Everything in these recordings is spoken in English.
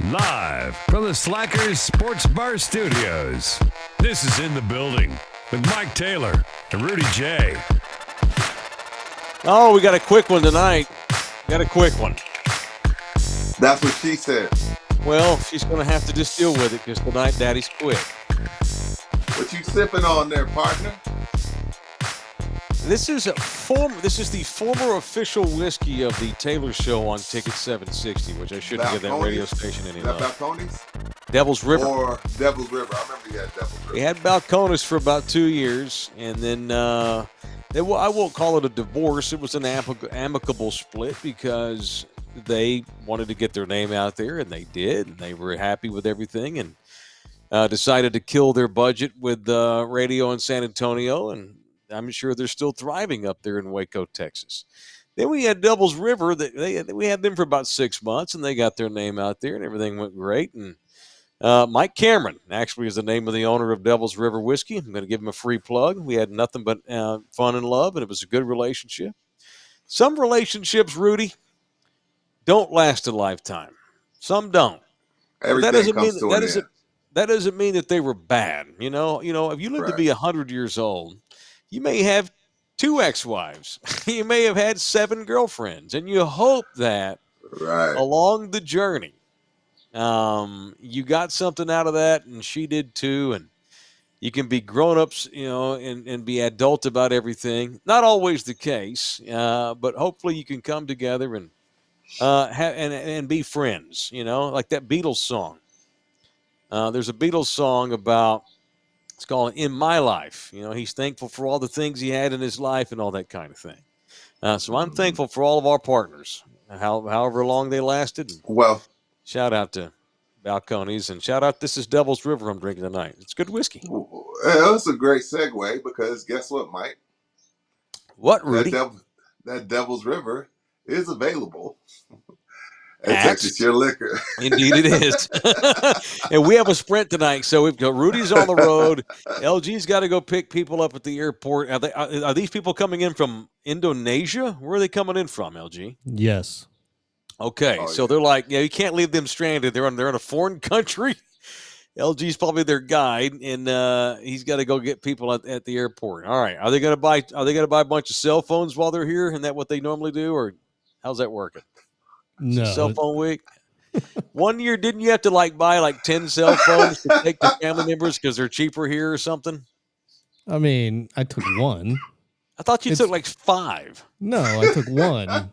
Live from the Slackers Sports Bar Studios. This is In the Building with Mike Taylor and Rudy J. Oh, we got a quick one tonight. Got a quick one. That's what she said. Well, she's going to have to just deal with it because tonight Daddy's quick. What you sipping on there, partner? This is the former official whiskey of the Taylor Show on Ticket 760, which I shouldn't give that radio station any love. Is that Balcones? Devil's River. Or Devil's River. I remember you had Devil's River. We had Balcones for about 2 years, and then I won't call it a divorce. It was an amicable split because they wanted to get their name out there, and they did, and they were happy with everything, and decided to kill their budget with radio in San Antonio, and I'm sure they're still thriving up there in Waco, Texas. Then we had Devil's River. We had them for about 6 months, and they got their name out there, and everything went great. And Mike Cameron actually is the name of the owner of Devil's River Whiskey. I'm going to give him a free plug. We had nothing but fun and love, and it was a good relationship. Some relationships, Rudy, don't last a lifetime. Some don't. Everything That doesn't mean that they were bad. You know, if you live to be 100 years old, you may have 2 ex-wives. You may have had 7 girlfriends, and you hope that along the journey, you got something out of that, and she did too, and you can be grown-ups, and be adult about everything. Not always the case, but hopefully you can come together and and be friends. Like that Beatles song. There's a Beatles song about. It's called In My Life. He's thankful for all the things he had in his life and all that kind of thing. So I'm thankful for all of our partners, however long they lasted. Well, shout out to Balcones and shout out. This is Devil's River I'm drinking tonight. It's good whiskey. That's a great segue because guess what, Mike? What, Rudy? That Devil's River is available. At Texas Your Liquor. Indeed it is. And we have a sprint tonight, so we've got Rudy's on the road. LG's got to go pick people up at the airport. Are these people coming in from Indonesia? Where are they coming in from, LG? Yes. Okay, so they're like, you can't leave them stranded. They're in a foreign country. LG's probably their guide, and he's got to go get people at the airport. All right, are they going to buy a bunch of cell phones while they're here? Isn't that what they normally do, or how's that working? No. Cell phone week. 1 year, didn't you have to buy 10 cell phones to take the family members because they're cheaper here or something? I mean, I took one. I thought you took 5. No, I took one.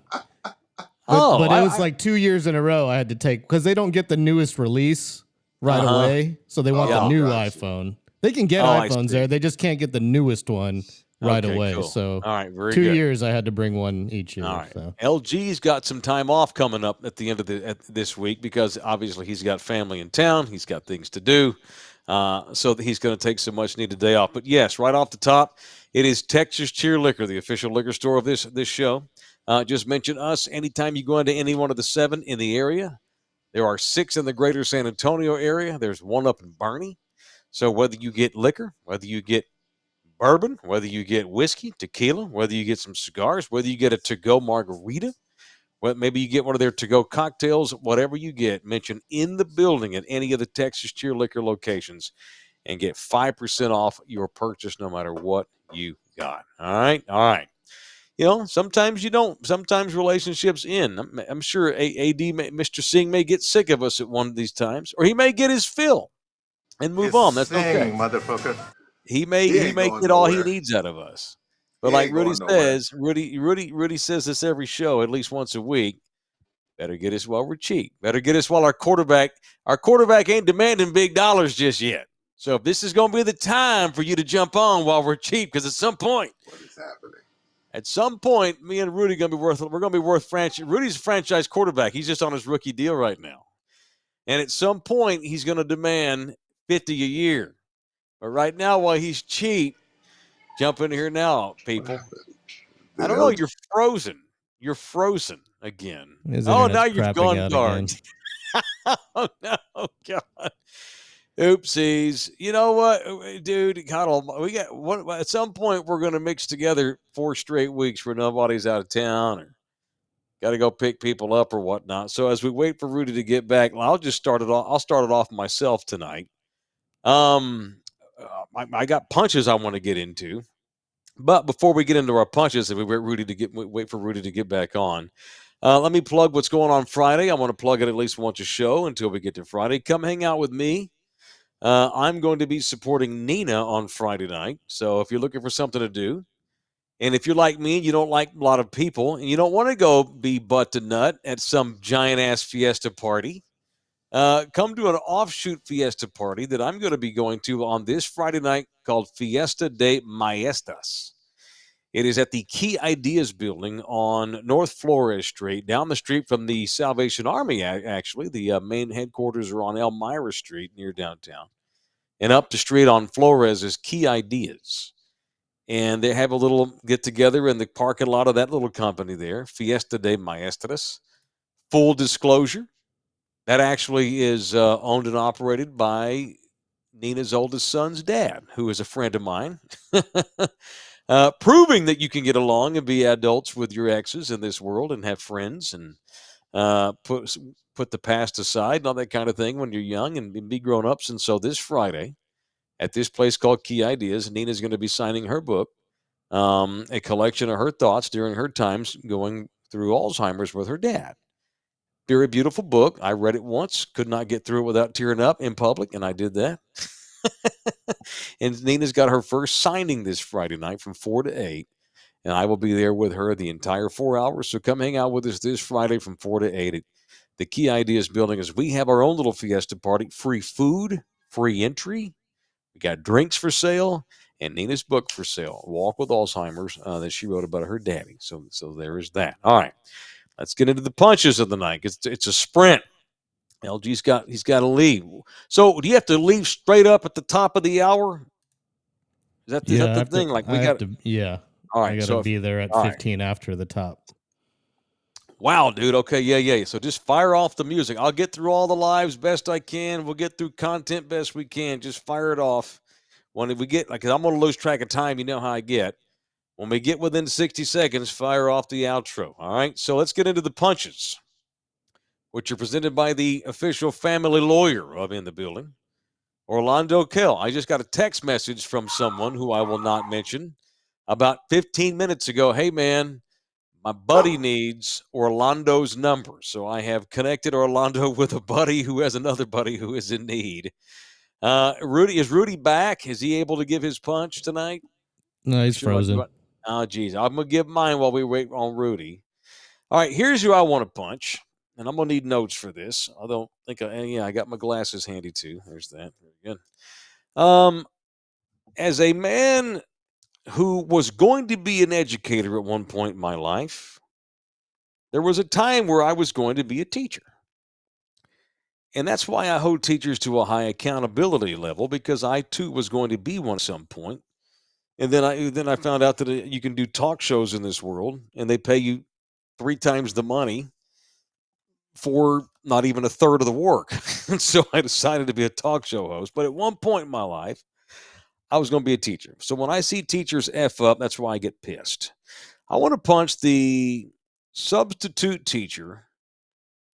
But it was 2 years in a row I had to take because they don't get the newest release right away. So they want the new iPhone. They can get iPhones there. They just can't get the newest one right away. Cool. So all right, very 2 good. years I had to bring one each year. All right. So. LG's got some time off coming up at the end of this week because obviously he's got family in town. He's got things to do. So he's going to take some much needed day off. But yes, right off the top, it is Texas Cheer Liquor, the official liquor store of this show. Just mention us anytime you go into any one of the 7 in the area. There are 6 in the greater San Antonio area. There's 1 up in Barney. So whether you get liquor, whether you get bourbon, whether you get whiskey, tequila, whether you get some cigars, whether you get a to-go margarita, maybe you get one of their to-go cocktails, whatever you get, mention In the Building at any of the Texas Cheer Liquor locations and get 5% off your purchase no matter what you got. All right. Sometimes you don't. Sometimes relationships end. I'm sure Mr. Singh may get sick of us at one of these times, or he may get his fill and move on. That's okay. Motherfucker. He may get all he needs out of us. But like Rudy says, Rudy says this every show, at least once a week. Better get us while we're cheap. Better get us while our quarterback ain't demanding big dollars just yet. So if this is going to be the time for you to jump on while we're cheap, because at some point, what is happening? At some point, me and Rudy we're going to be worth franchise. Rudy's a franchise quarterback. He's just on his rookie deal right now. And at some point, he's going to demand $50 a year. But right now, while he's cheap, jump in here now, people. I don't know. You're frozen. You're frozen again. Now you've gone dark. Oh, no. God. Oopsies. You know what, dude? At some point, we're going to mix together 4 straight weeks where nobody's out of town. Got to go pick people up or whatnot. So as we wait for Rudy to get back, I'll just start it off. I'll start it off myself tonight. I got punches I want to get into, but before we get into our punches, and we wait for Rudy to get back on. Let me plug what's going on Friday. I want to plug it at least once a show until we get to Friday. Come hang out with me. I'm going to be supporting Nina on Friday night. So if you're looking for something to do, and if you're like me and you don't like a lot of people, and you don't want to go be butt to nut at some giant ass fiesta party, come to an offshoot fiesta party that I'm going to be going to on this Friday night called Fiesta de Maestras. It is at the Key Ideas building on North Flores Street, down the street from the Salvation Army, actually. The main headquarters are on Elmira Street near downtown. And up the street on Flores is Key Ideas. And they have a little get-together in the parking lot of that little company there, Fiesta de Maestras. Full disclosure, that actually is owned and operated by Nina's oldest son's dad, who is a friend of mine. Proving that you can get along and be adults with your exes in this world and have friends and put the past aside and all that kind of thing when you're young and be grown-ups. And so this Friday at this place called Key Ideas, Nina's going to be signing her book, a collection of her thoughts during her times going through Alzheimer's with her dad. Very beautiful book. I read it once, could not get through it without tearing up in public, and I did that. And Nina's got her first signing this Friday night from 4 to 8, and I will be there with her the entire 4 hours. So come hang out with us this Friday from 4 to 8 at the Key Ideas building as we have our own little fiesta party. Free food, free entry. We got drinks for sale, and Nina's book for sale, Walk with Alzheimer's, that she wrote about her daddy. So there is that. All right. Let's get into the punches of the night. It's a sprint. LG's got to leave. So do you have to leave straight up at the top of the hour? Is that the thing? Like we got to. Yeah. All right. I got to be there at 15 after the top. Wow, dude. Okay. Yeah. So just fire off the music. I'll get through all the lives best I can. We'll get through content best we can. Just fire it off. When we get, like, I'm going to lose track of time. You know how I get. When we get within 60 seconds, fire off the outro. All right. So let's get into the punches, which are presented by the official family lawyer of In the Building, Orlando Kell. I just got a text message from someone who I will not mention about 15 minutes ago. Hey, man, my buddy needs Orlando's number. So I have connected Orlando with a buddy who has another buddy who is in need. Rudy, is Rudy back? Is he able to give his punch tonight? No, he's frozen. Oh, geez. I'm going to give mine while we wait on Rudy. All right, here's who I want to punch. And I'm going to need notes for this. I don't think I got my glasses handy too. There's that. Very good. As a man who was going to be an educator at one point in my life, there was a time where I was going to be a teacher. And that's why I hold teachers to a high accountability level, because I too was going to be one at some point. And then I found out that you can do talk shows in this world, and they pay you 3 times the money for not even a third of the work. And so I decided to be a talk show host. But at one point in my life, I was going to be a teacher. So when I see teachers F up, that's why I get pissed. I want to punch the substitute teacher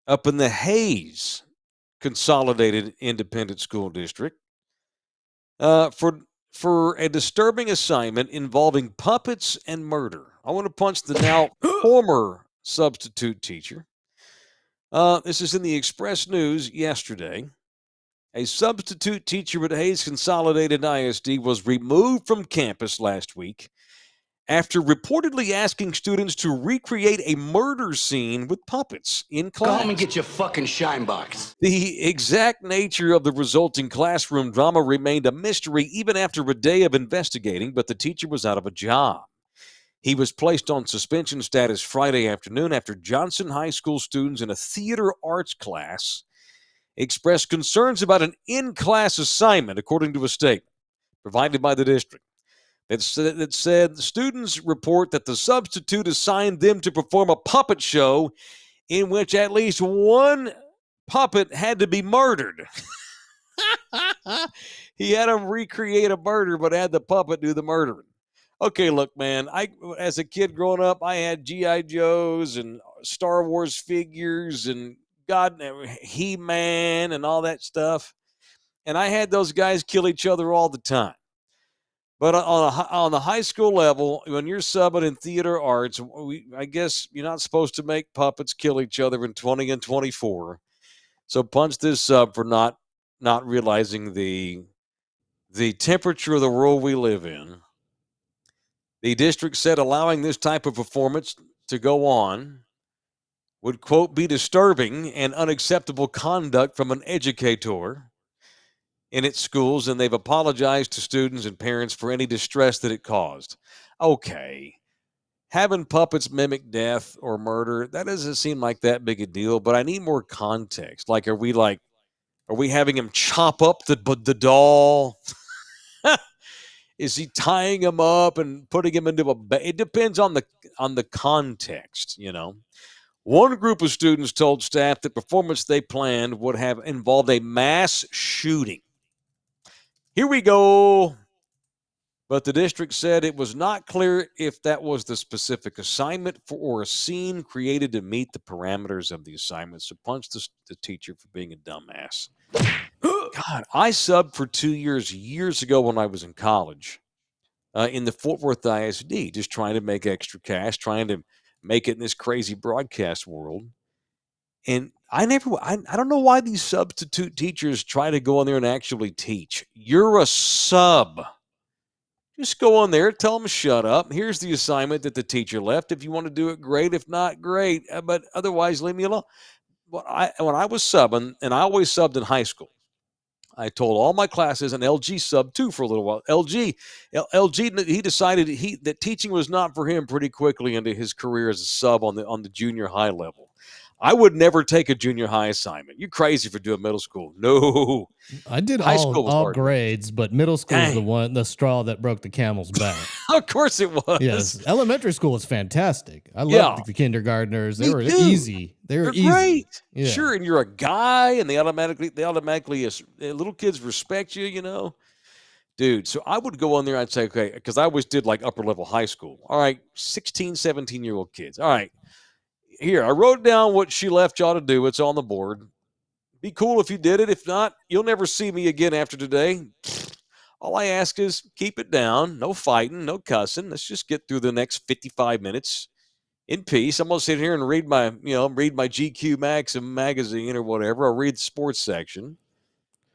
up in the Hayes Consolidated Independent School District for a disturbing assignment involving puppets and murder. I want to punch the now former substitute teacher. This is in the Express News yesterday. A substitute teacher at Hayes Consolidated ISD was removed from campus last week after reportedly asking students to recreate a murder scene with puppets in class. Go home and get your fucking shine box. The exact nature of the resulting classroom drama remained a mystery even after a day of investigating, but the teacher was out of a job. He was placed on suspension status Friday afternoon after Johnson High School students in a theater arts class expressed concerns about an in-class assignment, according to a statement provided by the district. It said students report that the substitute assigned them to perform a puppet show in which at least one puppet had to be murdered. He had them recreate a murder, but had the puppet do the murdering. Okay, look, man. As a kid growing up, I had GI Joes and Star Wars figures and He-Man and all that stuff, and I had those guys kill each other all the time. But on the high school level, when you're subbing in theater arts, I guess you're not supposed to make puppets kill each other in 20 and 24. So punch this sub for not realizing the temperature of the world we live in. The district said allowing this type of performance to go on would, quote, be disturbing and unacceptable conduct from an educator in its schools, and they've apologized to students and parents for any distress that it caused. Okay. Having puppets mimic death or murder, that doesn't seem like that big a deal, but I need more context. Are we having him chop up the doll? Is he tying him up and putting him into a bed? It depends on the context, One group of students told staff the performance they planned would have involved a mass shooting. Here we go. But the district said it was not clear if that was the specific assignment or a scene created to meet the parameters of the assignment. So punch the teacher for being a dumbass. God, I subbed for 2 years ago when I was in college in the Fort Worth ISD, just trying to make extra cash, trying to make it in this crazy broadcast world. And I don't know why these substitute teachers try to go in there and actually teach. You're a sub. Just go on there, tell them to shut up. Here's the assignment that the teacher left. If you want to do it, great. If not, great. But otherwise, leave me alone. When I was subbing, and I always subbed in high school, I told all my classes, and LG subbed too for a little while. LG, he decided that teaching was not for him pretty quickly into his career as a sub on the junior high level. I would never take a junior high assignment. You're crazy for doing middle school. No. I did all grades, but middle school is the straw that broke the camel's back. Of course it was. Yes. Elementary school was fantastic. I loved the kindergartners. They were easy. They're easy. Great. Yeah. Sure, and you're a guy, and they automatically little kids respect you, Dude, so I would go on there, I'd say, okay, because I always did like upper level high school. All right, 16, 17-year-old kids. All right. Here, I wrote down what she left y'all to do. It's on the board. Be cool if you did it. If not, you'll never see me again after today. All I ask is keep it down. No fighting, no cussing. Let's just get through the next 55 minutes in peace. I'm going to sit here and read my GQ Maxim magazine or whatever. I'll read the sports section.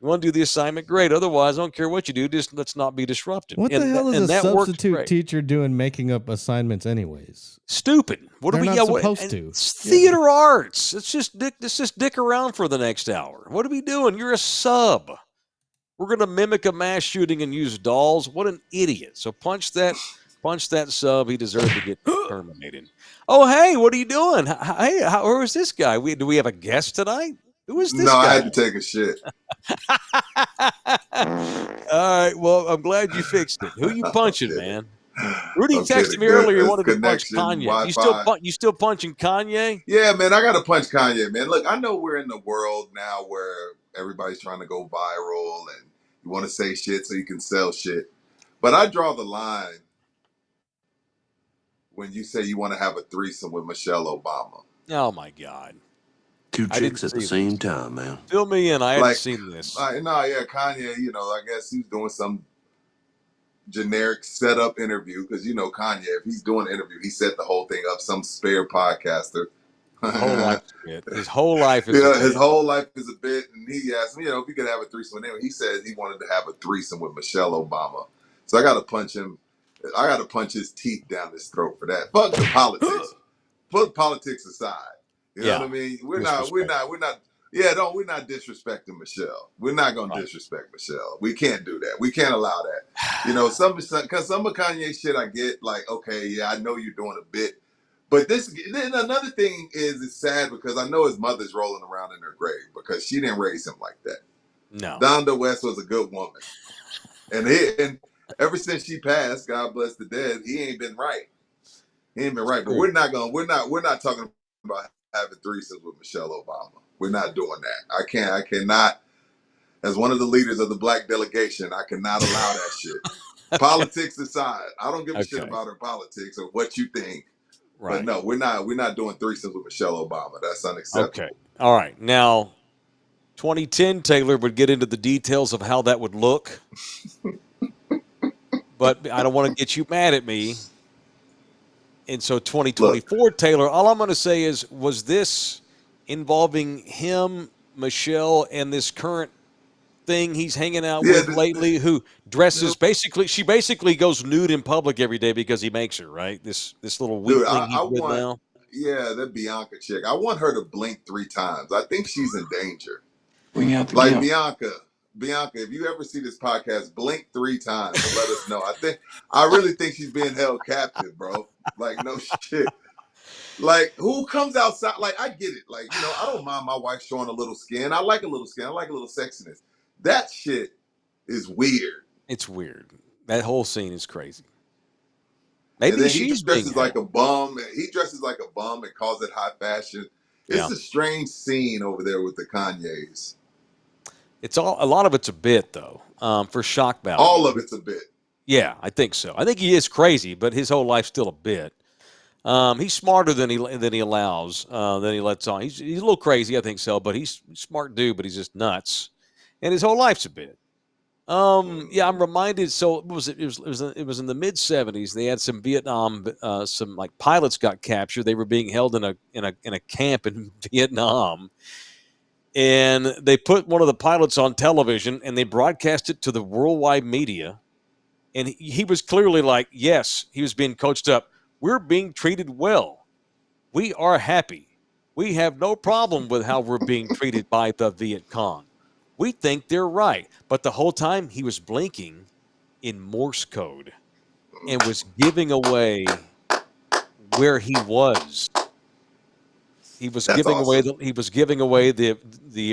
You want to do the assignment? Great. Otherwise, I don't care what you do. Just let's not be disruptive. What the hell is a substitute teacher doing making up assignments anyways? Stupid. What are we supposed to? It's theater arts. Let's just dick around for the next hour. What are we doing? You're a sub. We're going to mimic a mass shooting and use dolls. What an idiot. So punch that sub. He deserved to get terminated. Oh, hey, what are you doing? Hey, where is this guy? Do we have a guest tonight? Who is this guy? No, I had to take a shit. All right. Well, I'm glad you fixed it. Who you punching, man? Rudy texted me earlier. He wanted to punch Kanye. You still punching Kanye? Yeah, man. I got to punch Kanye, man. Look, I know we're in the world now where everybody's trying to go viral and you want to say shit so you can sell shit. But I draw the line when you say you want to have a threesome with Michelle Obama. Oh, my God. Two chicks at the same time, man. Fill me in. I hadn't seen this. Kanye, I guess he's doing some generic setup interview because, Kanye, if he's doing an interview, he set the whole thing up, some spare podcaster. His whole life is his whole life is a bit. And he asked me, if he could have a threesome with him. He said he wanted to have a threesome with Michelle Obama. So I got to punch him. I got to punch his teeth down his throat for that. Fuck the politics. Put politics aside. You know what I mean? We're not disrespecting Michelle. We're not going to disrespect Michelle. We can't do that. We can't allow that. Because some of Kanye shit I get, like, okay, yeah, I know you're doing a bit. But then another thing is it's sad because I know his mother's rolling around in her grave because she didn't raise him like that. No. Donda West was a good woman. And ever since she passed, God bless the dead, he ain't been right. He ain't been right. But we're not talking about having threesomes with Michelle Obama. We're not doing that. I cannot, as one of the leaders of the black delegation, I cannot allow that shit. Politics aside, I don't give a shit Okay. about her politics or what you think. Right. But no, we're not doing threesomes with Michelle Obama. That's unacceptable. Okay. All right. Now, 2010, Taylor would get into the details of how that would look. But I don't want to get you mad at me. And so 2024, look, Taylor, all I'm going to say is, was this involving him, Michelle, and this current thing he's hanging out with lately, who dresses she basically goes nude in public every day because he makes her, right? This little weakling he's with now. Yeah, that Bianca chick. I want her to blink 3 times. I think she's in danger. Like Bianca, if you ever see this podcast, blink 3 times and let us know. I really think she's being held captive, bro. Like, no shit. Like, who comes outside? Like, I get it. Like, I don't mind my wife showing a little skin. I like a little skin. I like a little sexiness. That shit is weird. It's weird. That whole scene is crazy. Maybe he dresses like a bum. He dresses like a bum and calls it high fashion. It's a strange scene over there with the Kanyes. It's a lot of it's a bit though, for shock value. All of it's a bit. Yeah, I think so. I think he is crazy, but his whole life's still a bit. He's smarter than he allows, than he lets on. He's a little crazy, I think so, but he's a smart dude, but he's just nuts, and his whole life's a bit. Yeah, I'm reminded. So what was it? It was in the mid '70s. They had some Vietnam, some like pilots got captured. They were being held in a camp in Vietnam, and they put one of the pilots on television and they broadcast it to the worldwide media. And he was clearly like, yes, he was being coached up. We're being treated well. We are happy. We have no problem with how we're being treated by the Viet Cong. We think they're right. But the whole time he was blinking in Morse code and was giving away where he was. He was giving away the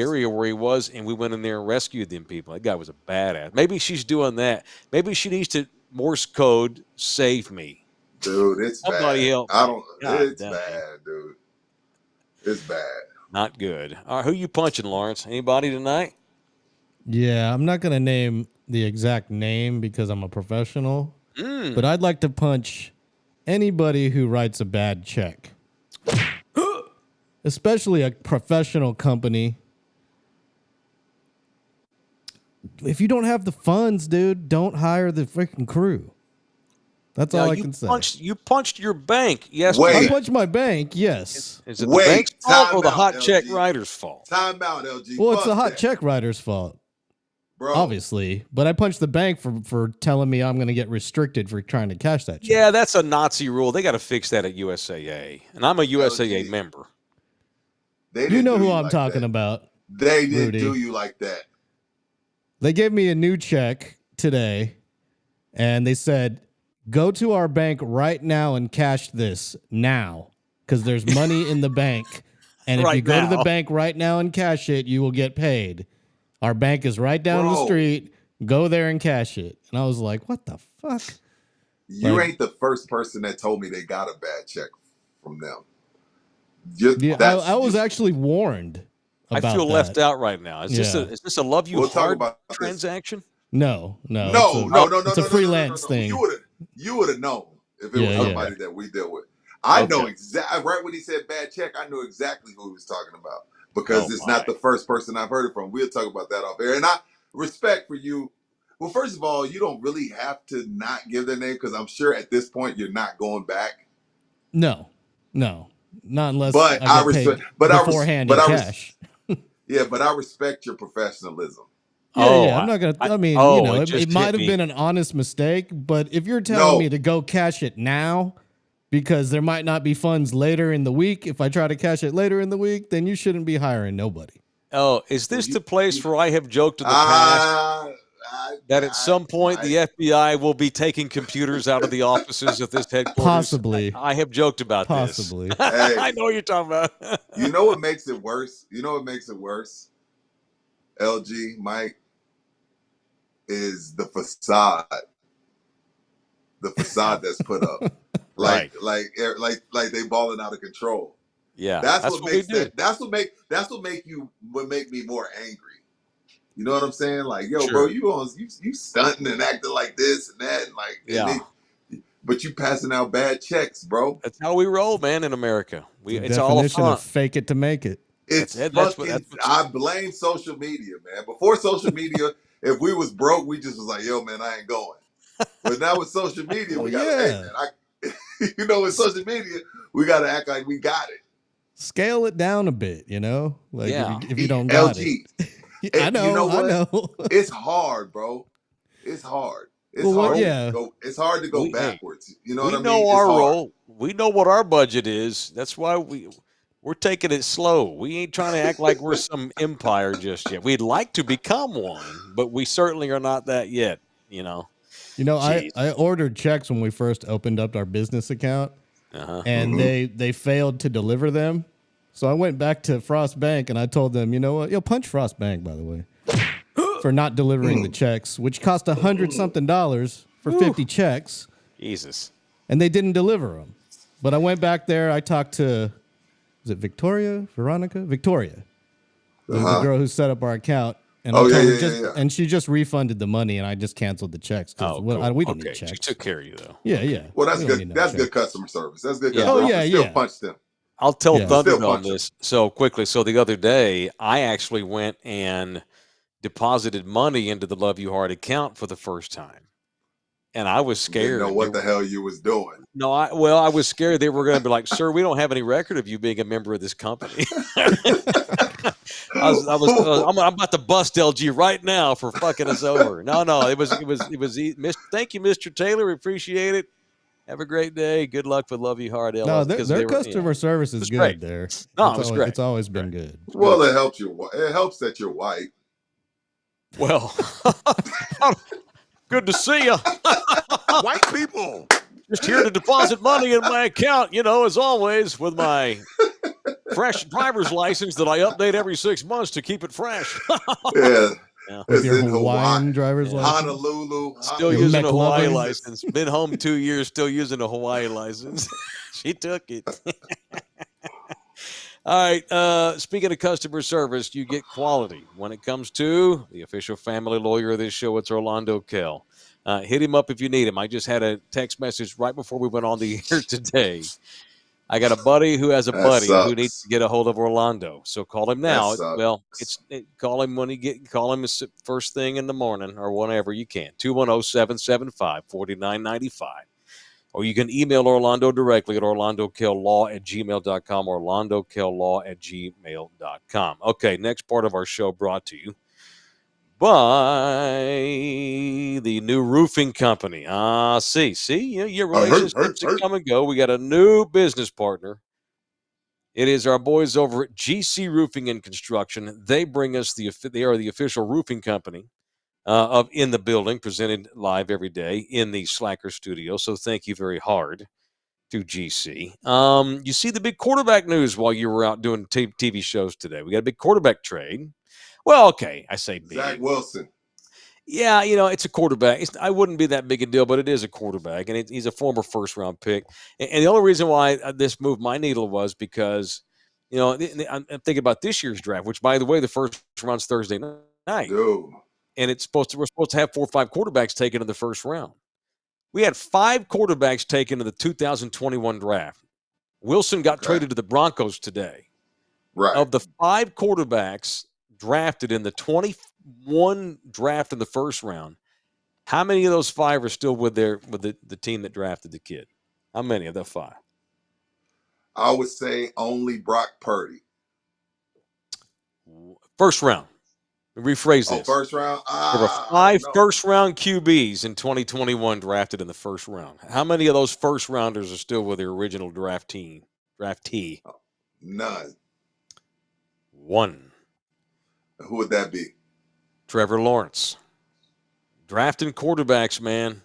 area where he was, and we went in there and rescued them people. That guy was a badass. Maybe she's doing that. Maybe she needs to Morse code save me. Dude, it's Somebody bad. help. It's bad, dude. It's bad. Not good. All right, who you punching, Lawrence? Anybody tonight? Yeah, I'm not going to name the exact name because I'm a professional, but I'd like to punch anybody who writes a bad check, especially a professional company. If you don't have the funds, dude, don't hire the freaking crew. That's all I can say. You punched your bank yesterday. I punched my bank, yes. Is it the bank's fault or the hot check writer's fault? Time out, LG. Well, it's the hot check writer's fault. Bro. Obviously, but I punched the bank for telling me I'm going to get restricted for trying to cash that check. Yeah, that's a Nazi rule. They got to fix that at USAA, and I'm a USAA member. You know who I'm talking about. They didn't do you like that. They gave me a new check today, and they said, go to our bank right now and cash this now, because there's money in the bank, and if you go to the bank right now and cash it, you will get paid. Our bank is right down the street. Go there and cash it. And I was like, what the fuck? You ain't the first person that told me they got a bad check from them. I was actually warned about I feel that. Left out right now. Is this a love you hard transaction? No. It's a freelance thing. You would have known if it was somebody that we deal with. I know exactly. Right when he said bad check, I knew exactly who he was talking about. Because it's not the first person I've heard it from. We'll talk about that off air. And I respect for you. Well, first of all, you don't really have to not give their name because I'm sure at this point you're not going back. No, not unless. But I respect. But cash. Yeah, but I respect your professionalism. Yeah, I'm not gonna. It might have been an honest mistake. But if you're telling me to go cash it now, because there might not be funds later in the week. If I try to cash it later in the week, then you shouldn't be hiring nobody. Oh, is this the place where I have joked in the past that at some point the FBI will be taking computers out of the offices of this headquarters? Possibly. I have joked about this. Hey, I know what you're talking about. You know what makes it worse? LG, Mike, is the facade. The facade that's put up. Like they balling out of control. Yeah, that's what makes that. That's what make me more angry. You know what I'm saying? Like, yo, bro, Sure. you stunting and acting like this and that, and like, Yeah. but you passing out bad checks, bro. That's how we roll, man, in America. The It's all a definition of front. fake it to make it. It's That's fucking. what I blame social media, man. Before social media, if we was broke, we just was like, yo, man, I ain't going. But now with social media, Well, we gotta, yeah. hey, man, with social media, we gotta act like we got it. Scale it down a bit, Like Yeah. if you don't got LG. it. I know, You know what? I know. It's hard, bro. It's hard. It's Well, hard. yeah. It's hard to go Hey, backwards. You know we what I know mean? It's our hard. role. We know what our budget is. That's why we're taking it slow. We ain't trying to act like we're some empire just yet. We'd like to become one, but we certainly are not that yet. Jeez. I ordered checks when we first opened up our business account, and they failed to deliver them. So I went back to Frost Bank and I told them, you know what? Punch Frost Bank, by the way, for not delivering the checks, which cost $100-something for 50 checks. Jesus. And they didn't deliver them. But I went back there. I talked to, was it Victoria? Victoria. The girl who set up our account. And and she just refunded the money, and I just canceled the checks. Cool. We don't need checks. She took care of you, though. Yeah. Well, that's good. That's good customer service. That's good. Yeah. Still punch them. I'll tell Still Thunder on punch this so quickly. So the other day, I actually went and deposited money into the Love You Hard account for the first time. And I was scared. Didn't know what the hell you was doing. No, I was scared they were going to be like, sir, we don't have any record of you being a member of this company. I'm about to bust LG right now for fucking us over. No, it was. Thank you, Mr. Taylor. We appreciate it. Have a great day. Good luck with Love You Hard. No, their customer service is good great. there. No, it was great. It's always been good. Well, it helps you. It helps that you're white. Well, good to see you. White people. Just here to deposit money in my account, as always, with my fresh driver's license that I update every 6 months to keep it fresh. Yeah. With your Hawaiian driver's license? Honolulu. Still using a Hawaii license. Been home 2 years, still using a Hawaii license. She took it. All right. Speaking of customer service, you get quality when it comes to the official family lawyer of this show. It's Orlando Kell. Hit him up if you need him. I just had a text message right before we went on the air today. I got a buddy who has a buddy who needs to get a hold of Orlando. So call him now. Well, call him call him first thing in the morning or whenever you can. 210-775-4995. Or you can email Orlando directly at orlandokell.law@gmail.com, orlandokell.law@gmail.com. Okay, next part of our show brought to you by the new roofing company. Your relationships come and go. We got a new business partner. It is our boys over at GC Roofing and Construction. They bring us they are the official roofing company of In the Building, presented live every day in the Slacker studio. So thank you very hard to GC. You see the big quarterback news while you were out doing TV shows today. We got a big quarterback trade. Well, okay, I say big. Zach Wilson. Yeah, it's a quarterback. I wouldn't be that big a deal, but it is a quarterback, and he's a former first-round pick. And the only reason why this moved my needle was because, I'm thinking about this year's draft, which, by the way, the first round's Thursday night. Dude. And we're supposed to have 4 or 5 quarterbacks taken in the first round. We had 5 quarterbacks taken in the 2021 draft. Wilson got traded to the Broncos today. Right. Of the 5 quarterbacks drafted in the 21 draft in the first round, how many of those 5 are still with the team that drafted the kid? How many of the 5? I would say only Brock Purdy. First round. Rephrase this. First round? There were 5 first-round QBs in 2021 drafted in the first round. How many of those first-rounders are still with their original draftee? None. 1. Who would that be? Trevor Lawrence. Drafting quarterbacks, man.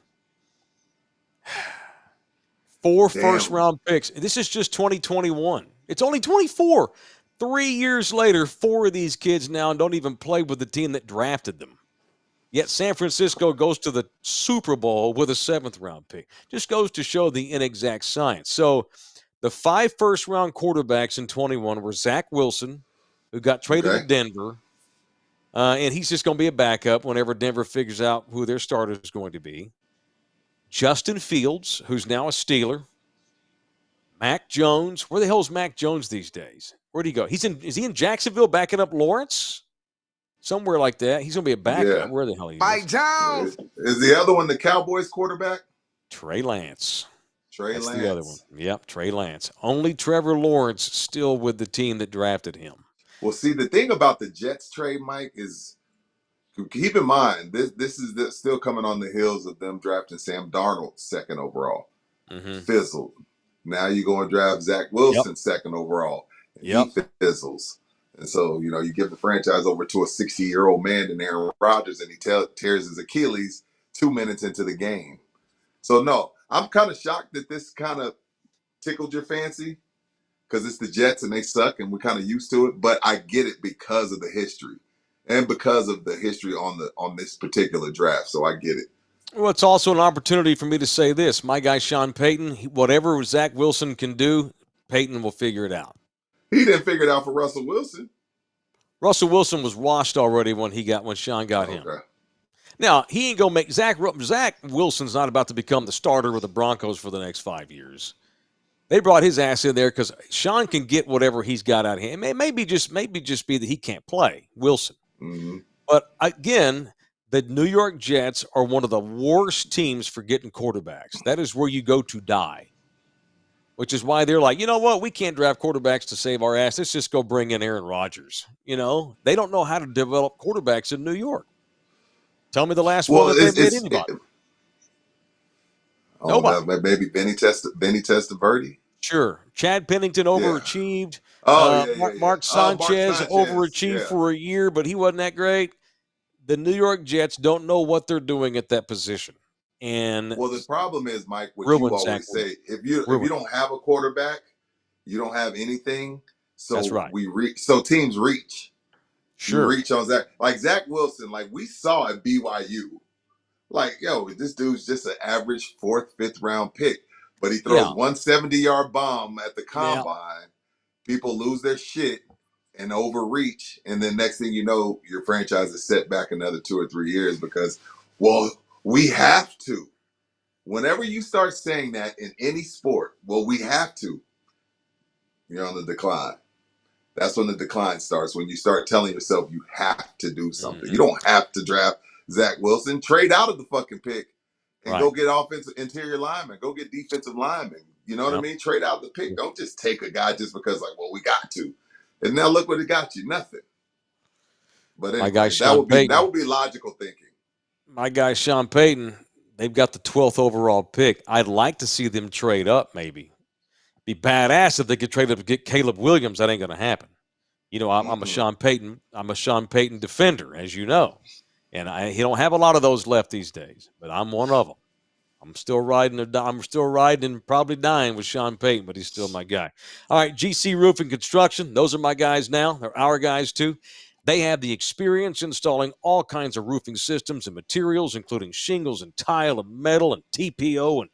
4 first-round picks. This is just 2021. It's only 24. 3 years later, 4 of these kids now don't even play with the team that drafted them. Yet San Francisco goes to the Super Bowl with a 7th-round pick. Just goes to show the inexact science. So the 5 first-round quarterbacks in 21 were Zach Wilson, who got traded to Denver. And he's just going to be a backup whenever Denver figures out who their starter is going to be. Justin Fields, who's now a Steeler. Mac Jones. Where the hell is Mac Jones these days? Where'd he go? Is he in Jacksonville backing up Lawrence? Somewhere like that. He's going to be a backup. Yeah. Where the hell he Mike is? Jones. Is the other one the Cowboys quarterback? Trey Lance. That's the other one. Yep, Trey Lance. Only Trevor Lawrence still with the team that drafted him. Well, see, the thing about the Jets trade, Mike, is keep in mind this is still coming on the heels of them drafting Sam Darnold second overall. Mm-hmm. Fizzled. Now you go and draft Zach Wilson second overall, and he fizzles. And so, you give the franchise over to a 60-year-old man in Aaron Rodgers, and he tears his Achilles 2 minutes into the game. So, no, I'm kind of shocked that this kind of tickled your fancy because it's the Jets and they suck and we're kind of used to it. But I get it because of the history and because of the history on this particular draft. So I get it. Well, it's also an opportunity for me to say this. My guy, Sean Payton, whatever Zach Wilson can do, Payton will figure it out. He didn't figure it out for Russell Wilson. Russell Wilson was washed already when Sean got him. Now, he ain't going to make Zach Wilson's not about to become the starter with the Broncos for the next 5 years. They brought his ass in there because Sean can get whatever he's got out of him. It may just be that he can't play, Wilson. Mm-hmm. But again, the New York Jets are one of the worst teams for getting quarterbacks. That is where you go to die. Which is why they're like, you know what? We can't draft quarterbacks to save our ass. Let's just go bring in Aaron Rodgers. They don't know how to develop quarterbacks in New York. Tell me the last one that they made anybody. Nobody. Maybe Benny Testaverde. Sure. Chad Pennington overachieved. Mark Sanchez overachieved for a year, but he wasn't that great. The New York Jets don't know what they're doing at that position. And the problem is, Mike, what you always say, if you don't have a quarterback, you don't have anything. So that's right. So teams reach. Sure. You reach on Zach. Like Zach Wilson, like we saw at BYU. Like, this dude's just an average 4th, 5th round pick. But he throws 170-yard bomb at the combine. Yeah. People lose their shit and overreach. And then next thing you know, your franchise is set back another 2 or 3 years because, we have to. Whenever you start saying that in any sport, we have to, you're on the decline. That's when the decline starts, when you start telling yourself you have to do something. Mm-hmm. You don't have to draft Zach Wilson. Trade out of the fucking pick and go get offensive interior linemen. Go get defensive linemen. You know what I mean? Trade out the pick. Don't just take a guy just because, we got to. And now look what it got you. Nothing. But anyway, that would be logical thinking. My guy, Sean Payton, they've got the 12th overall pick. I'd like to see them trade up, maybe. Be badass if they could trade up to get Caleb Williams. That ain't going to happen. I'm a Sean Payton defender, as you know. And he don't have a lot of those left these days, but I'm one of them. I'm still riding and probably dying with Sean Payton, but he's still my guy. All right, GC Roofing Construction. Those are my guys now. They're our guys, too. They have the experience installing all kinds of roofing systems and materials, including shingles and tile and metal and TPO. And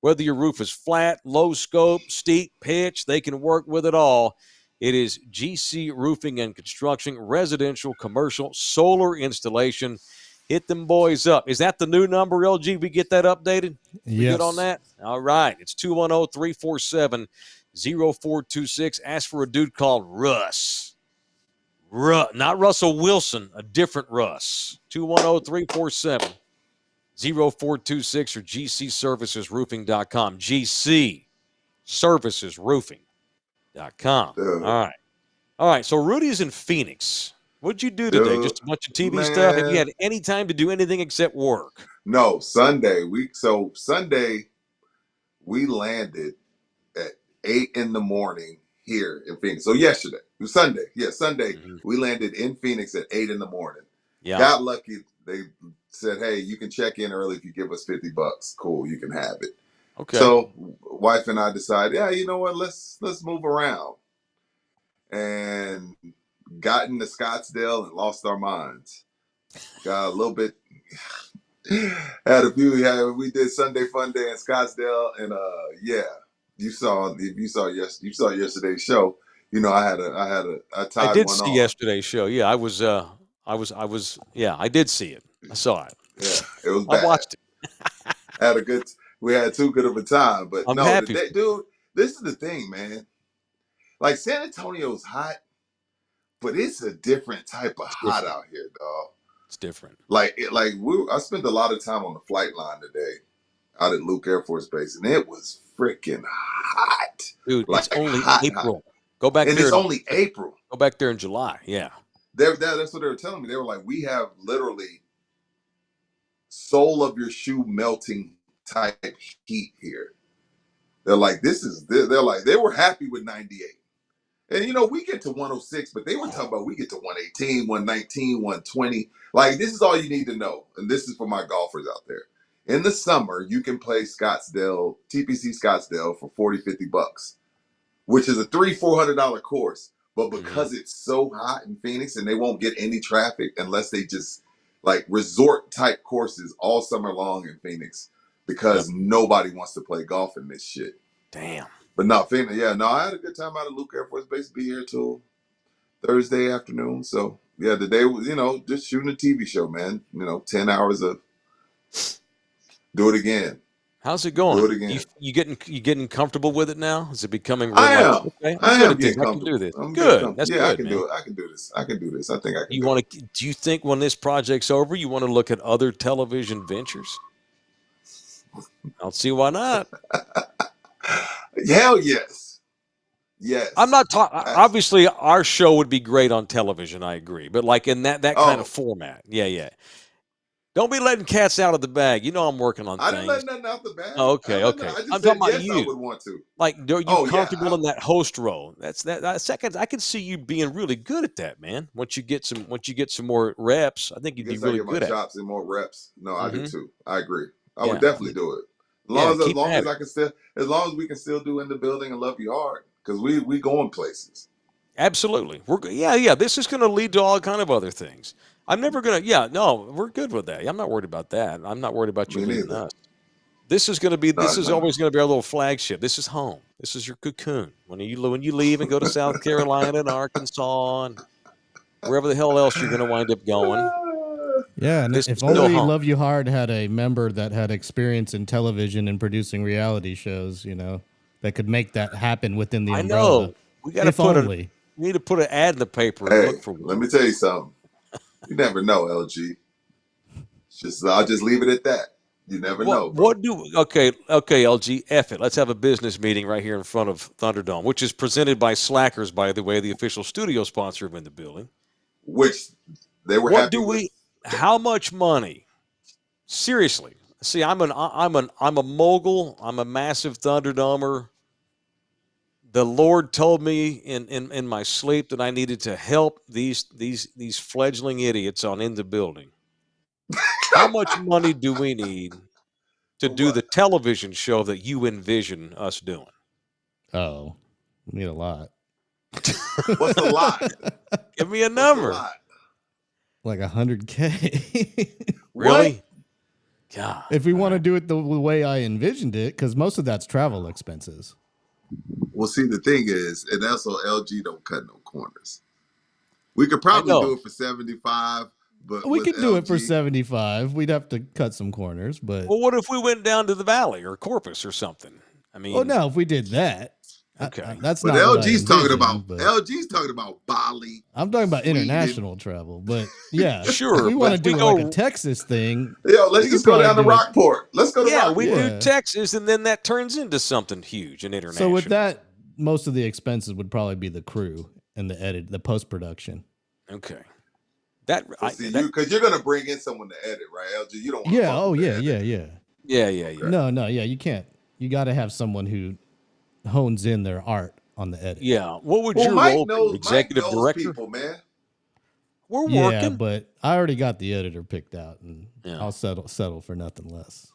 whether your roof is flat, low scope, steep, pitch, they can work with it all. It is GC Roofing and Construction, residential, commercial, solar installation. Hit them boys up. Is that the new number, LG? We get that updated? Yes. We get on that? All right. It's 210-347-0426. Ask for a dude called Russ. Not Russell Wilson, a different Russ. 210-347-0426 or gcservicesroofing.com. gcservicesroofing.com. All right. So Rudy's in Phoenix. What'd you do today? Just a bunch of TV stuff? Have you had any time to do anything except work? No, Sunday we landed at 8 a.m. here in Phoenix. So yesterday, it was Sunday. Yeah, Sunday, we landed in Phoenix at 8 a.m. Yeah. Got lucky. They said, hey, you can check in early if you give us $50. Cool, you can have it. Okay. So wife and I decided, you know what, let's move around. And got into Scottsdale and lost our minds. Got a little bit, had a few, we did Sunday Fun Day in Scottsdale, and you saw yesterday's show. I tied one on. I did see yesterday's show. Yeah, I was Yeah, I did see it. I saw it. Yeah, it was bad. I watched it. We had too good of a time, but I'm no, happy. dude, this is the thing, man. Like San Antonio's hot, but it's a different type of hot out here, dog. It's different. I spent a lot of time on the flight line today out at Luke Air Force Base, and it was freaking hot. Dude, like, it's only hot, April. Hot. Go back and there. It's only April. Go back there in July. Yeah. That's what they were telling me. They were like, we have literally sole of your shoe melting type heat here. They're like, they were happy with 98. And we get to 106, but they were talking about we get to 118, 119, 120. Like, this is all you need to know. And this is for my golfers out there. In the summer, you can play TPC Scottsdale for $40-$50, which is a $400 course. But because it's so hot in Phoenix and they won't get any traffic unless they just like resort type courses all summer long in Phoenix, because nobody wants to play golf in this shit. Damn. But no, Phoenix, I had a good time out at Luke Air Force Base. Be here till Thursday afternoon. So yeah, the day was, just shooting a TV show, man. 10 hours of do it again. How's it going? Do it again. You getting comfortable with it now? Is it becoming real? I am. Okay, I am getting I comfortable. can do this. I'm good. That's good. I can do it. I can do this. I think I can. Do you think when this project's over, you want to look at other television ventures? I don't see why not. Hell yes. Yes. I'm not talking. Obviously, our show would be great on television. I agree, but like in that kind of format, yeah. Don't be letting cats out of the bag. I'm working on things. I didn't let nothing out the bag. Oh, okay. I just I'm talking about yes, you. I would want to. Like, are you comfortable in that host role? That's that second. I can see you being really good at that, man. Once you get some more reps, I think you'd be really good at it. Chops and more reps. No, I do too. I agree. I would definitely do it. As long as we can still do In the Building and Love You Hard, because we going places. Absolutely. This is going to lead to all kind of other things. I'm never going to, we're good with that. I'm not worried about that. I'm not worried about you leaving us. This is going to be, always going to be our little flagship. This is home. This is your cocoon. When you leave and go to South Carolina and Arkansas and wherever the hell else you're going to wind up going. Yeah, and if only Love You Hard had a member that had experience in television and producing reality shows, that could make that happen within the umbrella. I know. We got to we need to put an ad in the paper. Hey, and look for one. Let me tell you something. You never know, LG. I'll just leave it at that. You never know. Bro. Okay, LG, F it. Let's have a business meeting right here in front of Thunderdome, which is presented by Slackers, by the way, the official studio sponsor of In the Building. Which they were happy with. How much money? Seriously. See, I'm a mogul. I'm a massive Thunderdomer. The Lord told me in my sleep that I needed to help these fledgling idiots on In the Building. How much money do we need to do the television show that you envision us doing? Oh, we need a lot. What's a lot? Give me a number. Like $100K. Really? God. If we want to do it the way I envisioned it, because most of that's travel expenses. Well, see, the thing is, and that's what LG don't cut no corners. We could probably do it for 75, but we could do it for 75. We'd have to cut some corners, but well, what if we went down to the Valley or Corpus or something? I mean, well, no, if we did that, okay, that's but not. LG's talking about. LG's talking about Bali. I'm talking about international travel, but yeah, sure. If we want to do like a Texas thing. Let's just go down to Rockport. Let's go to Rockport. We do Texas, and then that turns into something huge and international. So with that, most of the expenses would probably be the crew and the edit, the post production. Okay. Because you're going to bring in someone to edit, right, LG? You don't want to. Yeah. No, you can't. You got to have someone who hones in their art on the edit. Yeah. What would your role be? Executive director? People, man. We're working. Yeah, but I already got the editor picked out, and I'll settle for nothing less.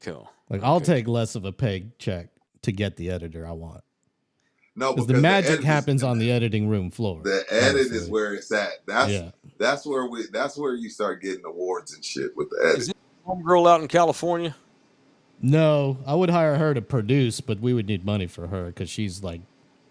Cool. Like I'll take less of a pay check to get the editor I want. No, because the magic happens on the editing room floor. The edit is where it's at. That's where you start getting awards and shit with the edit. Is it homegirl out in California? No, I would hire her to produce, but we would need money for her because she's like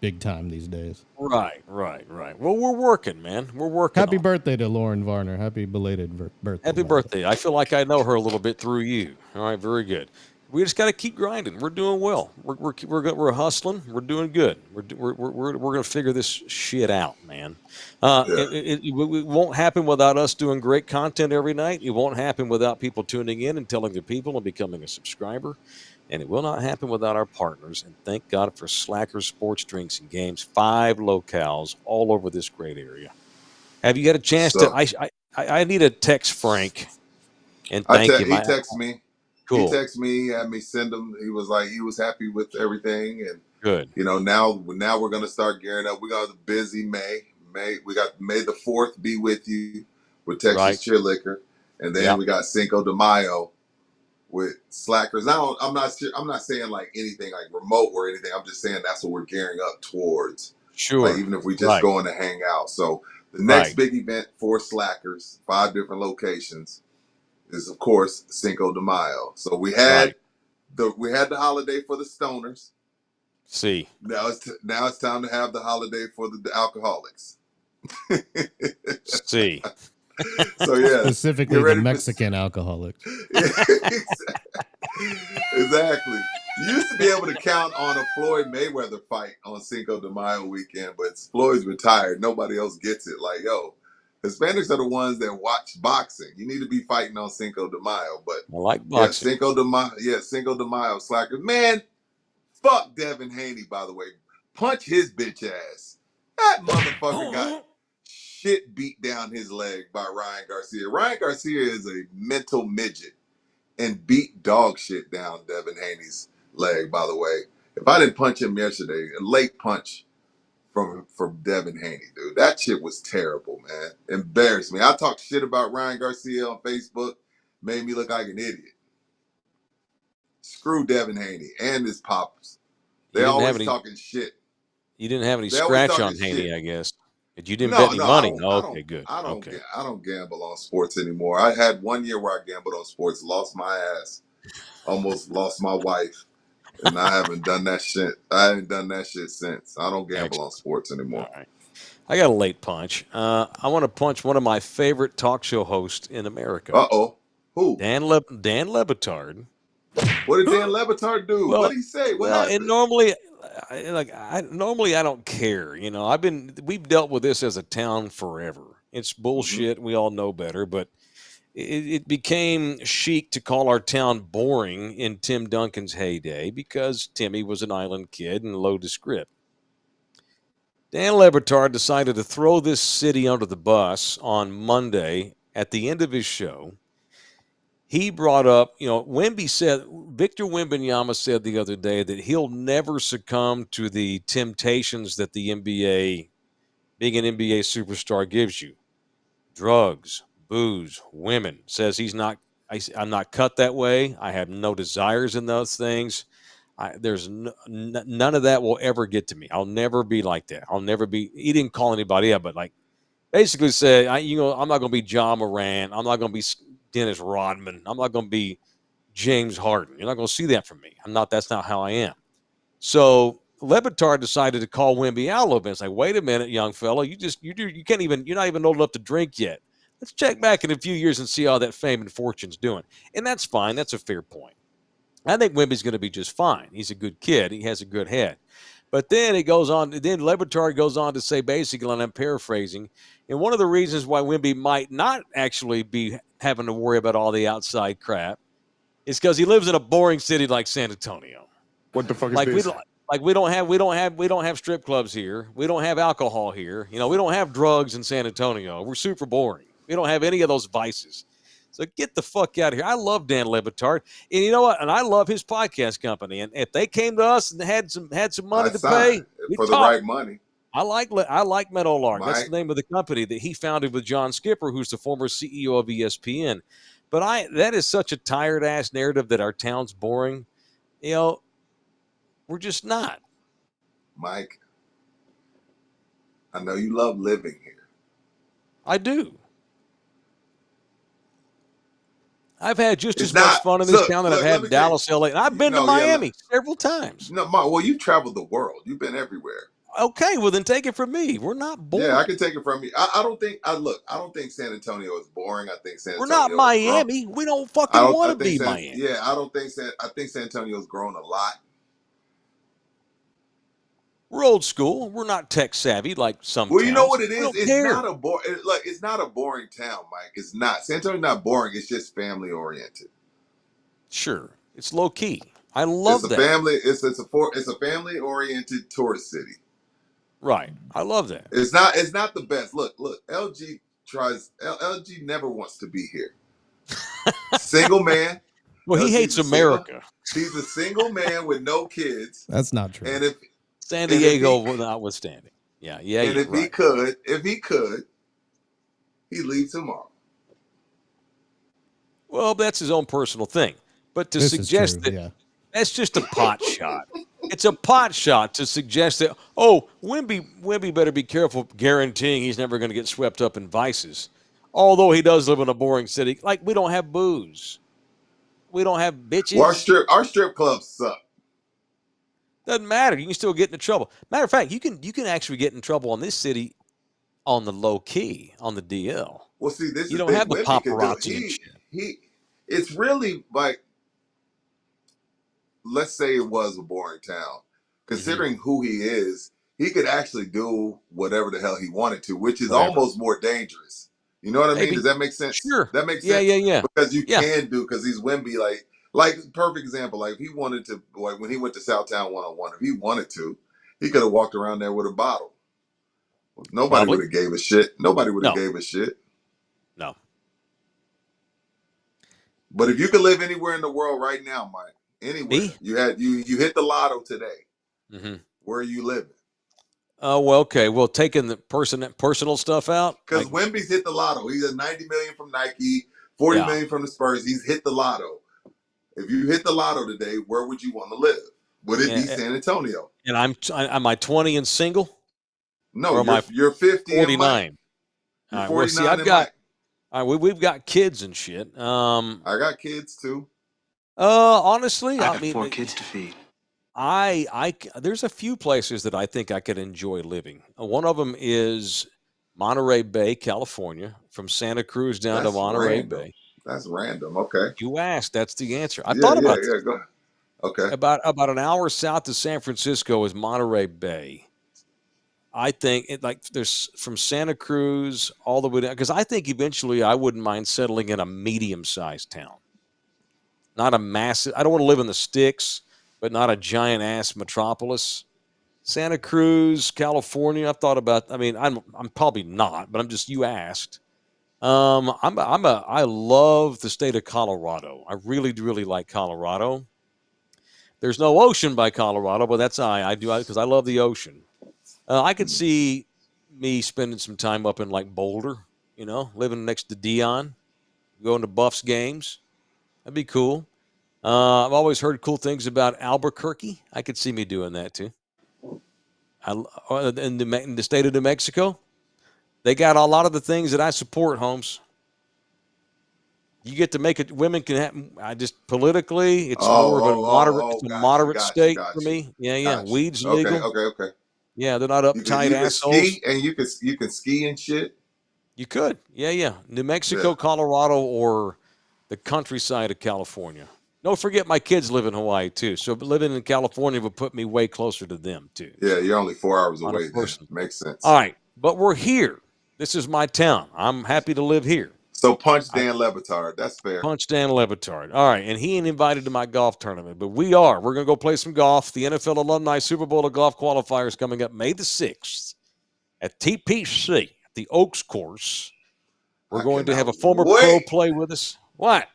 big time these days. Right. Well, we're working, man. We're working. Happy birthday to Lauren Varner. Happy belated birthday. Happy birthday. I feel like I know her a little bit through you. All right, very good. We just got to keep grinding. We're doing well. We're hustling. We're doing good. We're going to figure this shit out, man. It won't happen without us doing great content every night. It won't happen without people tuning in and telling their people and becoming a subscriber. And it will not happen without our partners. And thank God for Slacker Sports Drinks and Games, 5 locales all over this great area. Have you had a chance to? I need to text Frank and thank him. He texted me. Cool. He texted me. He had me send him. He was like, he was happy with everything, and good. Now we're gonna start gearing up. We got a busy May. We got May the 4th be with you with Texas Cheer Liquor, and then we got Cinco de Mayo with Slackers. I'm not saying like anything like remote or anything. I'm just saying that's what we're gearing up towards. Sure. Like even if we just going to hang out. So the next big event for Slackers, 5 different locations, is of course Cinco de Mayo. So we had the holiday for the stoners. See. Now it's time to have the holiday for the alcoholics. See. So yeah, specifically the Mexican alcoholics. Exactly. You used to be able to count on a Floyd Mayweather fight on Cinco de Mayo weekend, but Floyd's retired. Nobody else gets it. Like, yo, Hispanics are the ones that watch boxing. You need to be fighting on Cinco de Mayo. But I like boxing. Cinco de Mayo Slackers. Man, fuck Devin Haney, by the way. Punch his bitch ass. That motherfucker got shit beat down his leg by Ryan Garcia. Ryan Garcia is a mental midget and beat dog shit down Devin Haney's leg, by the way. If I didn't punch him yesterday, a late punch from Devin Haney, dude. That shit was terrible, man. Embarrassed me. I talked shit about Ryan Garcia on Facebook, made me look like an idiot. Screw Devin Haney and his pops. They always talking shit. You didn't have any scratch on Haney, I guess. But you didn't bet any money. Okay, good. I don't gamble on sports anymore. I had 1 year where I gambled on sports, lost my ass, almost lost my wife, and I haven't done that shit. I haven't done that shit since. I don't gamble on sports anymore. All right. I got a late punch. I want to punch one of my favorite talk show hosts in America. Who? Dan LeBatard. What did Dan LeBatard do? What did he say? What happened? And normally I don't care. We've dealt with this as a town forever. It's bullshit. Mm-hmm. We all know better, but it became chic to call our town boring in Tim Duncan's heyday because Timmy was an island kid and low to script. Dan LeBatard decided to throw this city under the bus on Monday at the end of his show. He brought up, Victor Wembanyama said the other day that he'll never succumb to the temptations that the NBA, being an NBA superstar, gives you. Drugs, booze, women. Says I'm not cut that way. I have no desires in those things. There's none of that will ever get to me. I'll never be like that. He didn't call anybody out, but basically said, I'm not going to be John Moran. I'm not going to be Dennis Rodman. I'm not going to be James Harden. You're not going to see that from me. That's not how I am. So LeBatard decided to call Wemby out a little bit. It's like, wait a minute, young fella. You're not even old enough to drink yet. Let's check back in a few years and see how that fame and fortune's doing. And that's fine. That's a fair point. I think Wemby's going to be just fine. He's a good kid. He has a good head. But then LeBatard goes on to say, basically, and I'm paraphrasing, and one of the reasons why Wemby might not actually be having to worry about all the outside crap is because he lives in a boring city like San Antonio. What the fuck is this? We don't have strip clubs here. We don't have alcohol here. We don't have drugs in San Antonio. We're super boring. We don't have any of those vices. So get the fuck out of here. I love Dan LeBatard, and you know what? And I love his podcast company. And if they came to us and had some money to pay for the right money, I like Meadowlark. That's the name of the company that he founded with John Skipper, who's the former CEO of ESPN. But that is such a tired ass narrative that our town's boring. We're just not. Mike, I know you love living here. I do. I've had just as much fun in this town that I've had in Dallas, LA. And I've been to Miami several times. No, well, you've traveled the world. You've been everywhere. Okay, well then take it from me. We're not boring. Yeah, I can take it from you. I don't think. I don't think San Antonio is boring. I think San We're not Antonio is grown. Miami. We don't I fucking don't. want I to think be San. Miami. Yeah, I don't think San. I think San Antonio's grown a lot. We're old school. We're not tech savvy like some Well, towns. you know what it We is? don't It's care. not a it's not a boring town, Mike. It's not. San Antonio's not boring. It's just family oriented. Sure, it's low key. I It's love a that. family. It's a family oriented tourist city. Right, I love that. It's not. It's not the best. Look. LG tries. LG never wants to be here. Single man. Well, he hates America. He's a single man with no kids. That's not true. And if San Diego notwithstanding. Yeah, if right. he could, he'd leave tomorrow. Well, that's his own personal thing. But to suggest that that's just a pot shot. It's a pot shot to suggest that, Wemby better be careful guaranteeing he's never going to get swept up in vices. Although he does live in a boring city. Like, we don't have booze. We don't have bitches. Well, our strip clubs suck. Doesn't matter. You can still get into trouble. Matter of fact, you can actually get in trouble on this city on the low key, on the DL. Well, see, this you is don't have the paparazzi and shit. It's really like, let's say it was a boring town. Considering who he is, he could actually do whatever the hell he wanted to, which is almost more dangerous. You know what I mean? Does that make sense? Sure. That makes sense. Yeah. Because because he's Wemby, like perfect example. Like if he wanted to, like when he went to Southtown 101, if he wanted to, he could have walked around there with a bottle. Nobody would have gave a shit. Nobody would have gave a shit. No. But if you could live anywhere in the world right now, Mike, anywhere, you hit the lotto today. Mm-hmm. Where are you living? Oh, well, okay. Well, taking the personal stuff out. Because Wemby's hit the lotto. He's at $90 million from Nike, $40 million from the Spurs. He's hit the lotto. If you hit the lotto today, where would you want to live? Would it be San Antonio? And am I 20 and single? No, you're 50 49. You're 49 well, see, we've got kids and shit. I got kids too. Honestly, I got 4 kids to feed. There's a few places that I think I could enjoy living. One of them is Monterey Bay, California, from Santa Cruz down to Monterey Bay. That's random. Okay. You asked. That's the answer. I thought about it. Yeah, go ahead. Okay. About an hour south of San Francisco is Monterey Bay. I think there's from Santa Cruz all the way down, because I think eventually I wouldn't mind settling in a medium-sized town. Not a massive. I don't want to live in the sticks, but not a giant ass metropolis. Santa Cruz, California. I've thought about. I mean, I'm probably not, but you asked. I love the state of Colorado. I really like Colorado. There's no ocean by Colorado, but that's I do because I love the ocean. I could see me spending some time up in like Boulder, living next to Dion, going to Buffs games. That'd be cool. I've always heard cool things about Albuquerque. I could see me doing that too. In the state of New Mexico, they got a lot of the things that I support, Holmes. You get to make it. Women can have. Politically, it's more of a moderate state for me. Yeah. Weed's legal. Okay. Yeah, they're not uptight assholes. Ski, and you can ski and shit. You could. Yeah. New Mexico, Colorado, or the countryside of California. Don't forget my kids live in Hawaii too. So living in California would put me way closer to them too. Yeah, you're only 4 hours away. Makes sense. All right, but we're here. This is my town. I'm happy to live here. So punch Dan LeBatard. That's fair. Punch Dan LeBatard. All right, and he ain't invited to my golf tournament, but we are. We're going to go play some golf. The NFL Alumni Super Bowl of Golf qualifiers coming up May the 6th at TPC, the Oaks Course. We're going to have a former pro play with us. What?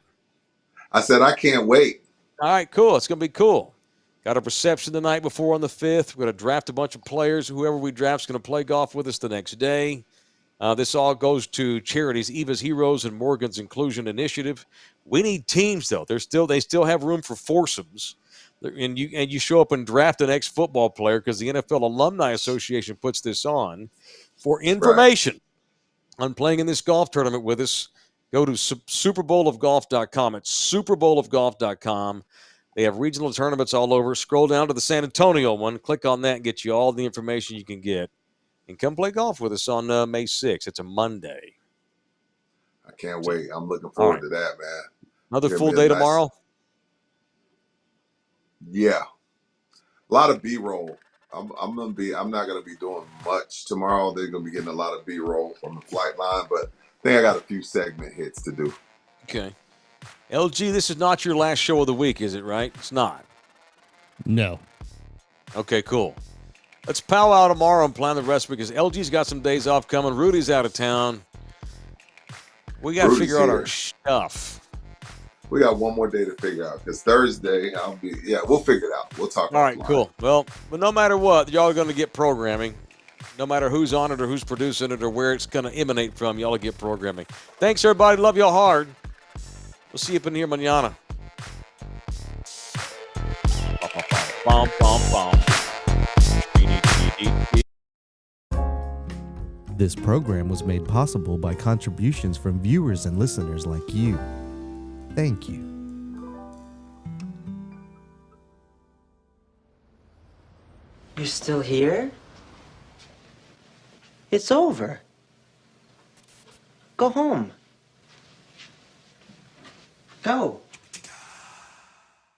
I said I can't wait. All right, cool. It's going to be cool. Got a reception the night before on the 5th. We're going to draft a bunch of players. Whoever we draft is going to play golf with us the next day. This all goes to charities, Eva's Heroes and Morgan's Inclusion Initiative. We need teams, though. They still have room for foursomes. And you show up and draft an ex-football player because the NFL Alumni Association puts this on. For information on playing in this golf tournament with us, go to superbowlofgolf.com. It's superbowlofgolf.com. They have regional tournaments all over. Scroll down to the San Antonio one. Click on that and get you all the information you can get. And come play golf with us on May 6th. It's a Monday. I can't wait. I'm looking forward to that, man. Another full day tomorrow? Yeah. A lot of B-roll. I'm not gonna be doing much tomorrow. They're gonna be getting a lot of B-roll from the flight line, but I think I got a few segment hits to do. Okay. LG, this is not your last show of the week, is it right? It's not. No. Okay, cool. Let's powwow tomorrow and plan the rest because LG's got some days off coming. Rudy's out of town. We got to figure out our stuff. We got one more day to figure out because Thursday we'll figure it out. We'll talk. All right, cool. Well, but no matter what, y'all are going to get programming. No matter who's on it or who's producing it or where it's going to emanate from, y'all will get programming. Thanks, everybody. Love y'all hard. We'll see you up in here mañana. This program was made possible by contributions from viewers and listeners like you. Thank you. You're still here? It's over. Go home. Go.